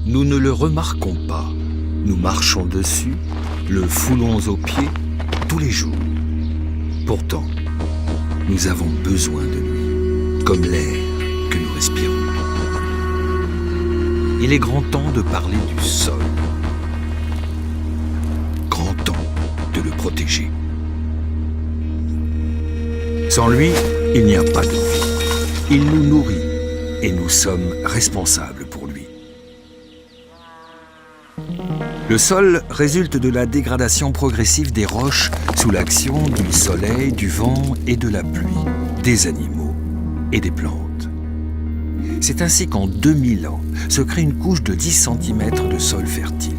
nous ne le remarquons pas. Nous marchons dessus, le foulons aux pieds tous les jours. Pourtant, nous avons besoin de lui, comme l'air que nous respirons. Il est grand temps de parler du sol. Grand temps de le protéger. Sans lui, il n'y a pas de vie. Il nous nourrit et nous sommes responsables pour lui. Le sol résulte de la dégradation progressive des roches sous l'action du soleil, du vent et de la pluie, des animaux et des plantes. C'est ainsi qu'en 2000 ans se crée une couche de 10 cm de sol fertile.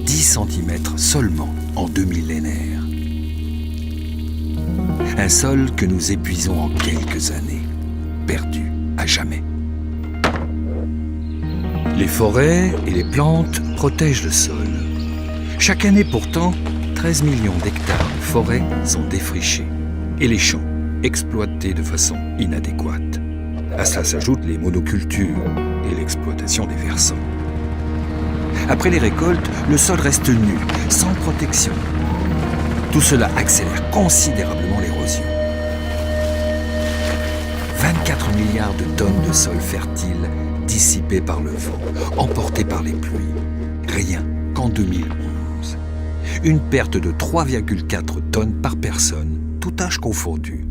10 cm seulement en 2 millénaires. Un sol que nous épuisons en quelques années, perdu à jamais. Les forêts et les plantes protègent le sol. Chaque année pourtant, 13 millions d'hectares de forêts sont défrichés et les champs exploités de façon inadéquate. À cela s'ajoutent les monocultures et l'exploitation des versants. Après les récoltes, le sol reste nu, sans protection. Tout cela accélère considérablement l'érosion. 24 milliards de tonnes de sol fertile dissipées par le vent, emportées par les pluies. Rien qu'en 2011. Une perte de 3,4 tonnes par personne, tout âge confondu.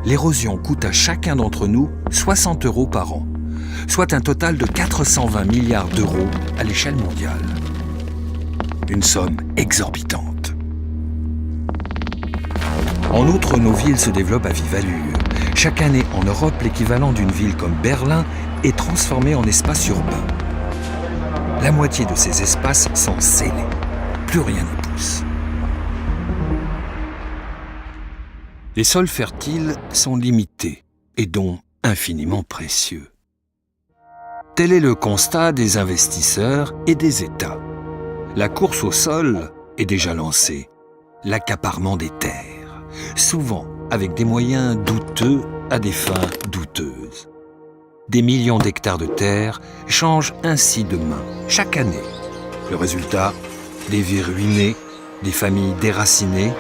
L'érosion coûte à chacun d'entre nous 60 € par an, soit un total de 420 milliards d'euros à l'échelle mondiale. Une somme exorbitante. En outre, nos villes se développent à vive allure. Chaque année, en Europe, l'équivalent d'une ville comme Berlin est transformé en espace urbain. La moitié de ces espaces sont scellés. Plus rien n'y pousse. Les sols fertiles sont limités et donc infiniment précieux. Tel est le constat des investisseurs et des États. La course au sol est déjà lancée. L'accaparement des terres, souvent avec des moyens douteux à des fins douteuses. Des millions d'hectares de terre changent ainsi de main chaque année. Le résultat, des vies ruinées, des familles déracinées.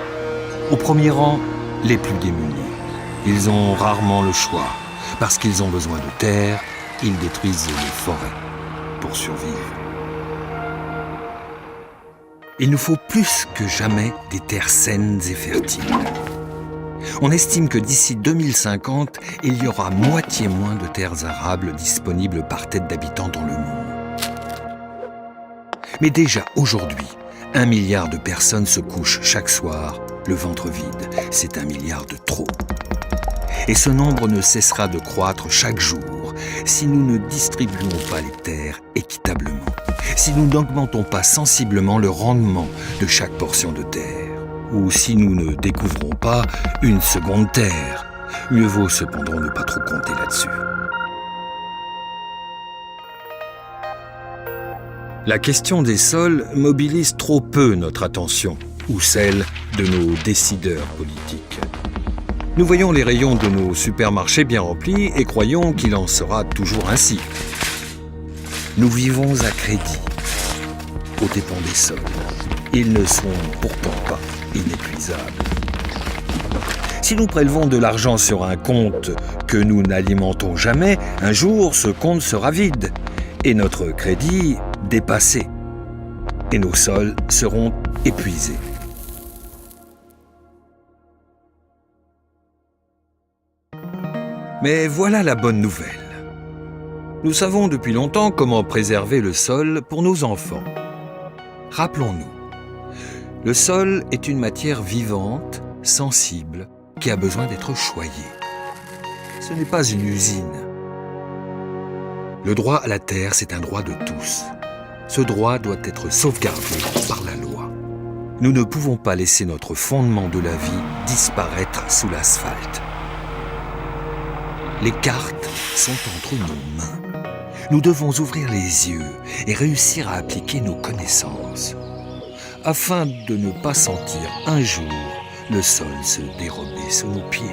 Au premier rang, les plus démunis. Ils ont rarement le choix. Parce qu'ils ont besoin de terre, ils détruisent les forêts pour survivre. Il nous faut plus que jamais des terres saines et fertiles. On estime que d'ici 2050, il y aura moitié moins de terres arables disponibles par tête d'habitant dans le monde. Mais déjà aujourd'hui, 1 milliard de personnes se couchent chaque soir, le ventre vide. C'est 1 milliard de trop. Et ce nombre ne cessera de croître chaque jour si nous ne distribuons pas les terres équitablement, si nous n'augmentons pas sensiblement le rendement de chaque portion de terre, ou si nous ne découvrons pas une seconde terre. Mieux vaut cependant ne pas trop compter là-dessus. La question des sols mobilise trop peu notre attention, ou celle de nos décideurs politiques. Nous voyons les rayons de nos supermarchés bien remplis et croyons qu'il en sera toujours ainsi. Nous vivons à crédit, aux dépens des sols. Ils ne sont pourtant pas inépuisables. Si nous prélevons de l'argent sur un compte que nous n'alimentons jamais, un jour ce compte sera vide et notre crédit dépassé. Et nos sols seront épuisés. Mais voilà la bonne nouvelle. Nous savons depuis longtemps comment préserver le sol pour nos enfants. Rappelons-nous, le sol est une matière vivante, sensible, qui a besoin d'être choyée. Ce n'est pas une usine. Le droit à la terre, c'est un droit de tous. Ce droit doit être sauvegardé par la loi. Nous ne pouvons pas laisser notre fondement de la vie disparaître sous l'asphalte. Les cartes sont entre nos mains. Nous devons ouvrir les yeux et réussir à appliquer nos connaissances, afin de ne pas sentir un jour le sol se dérober sous nos pieds.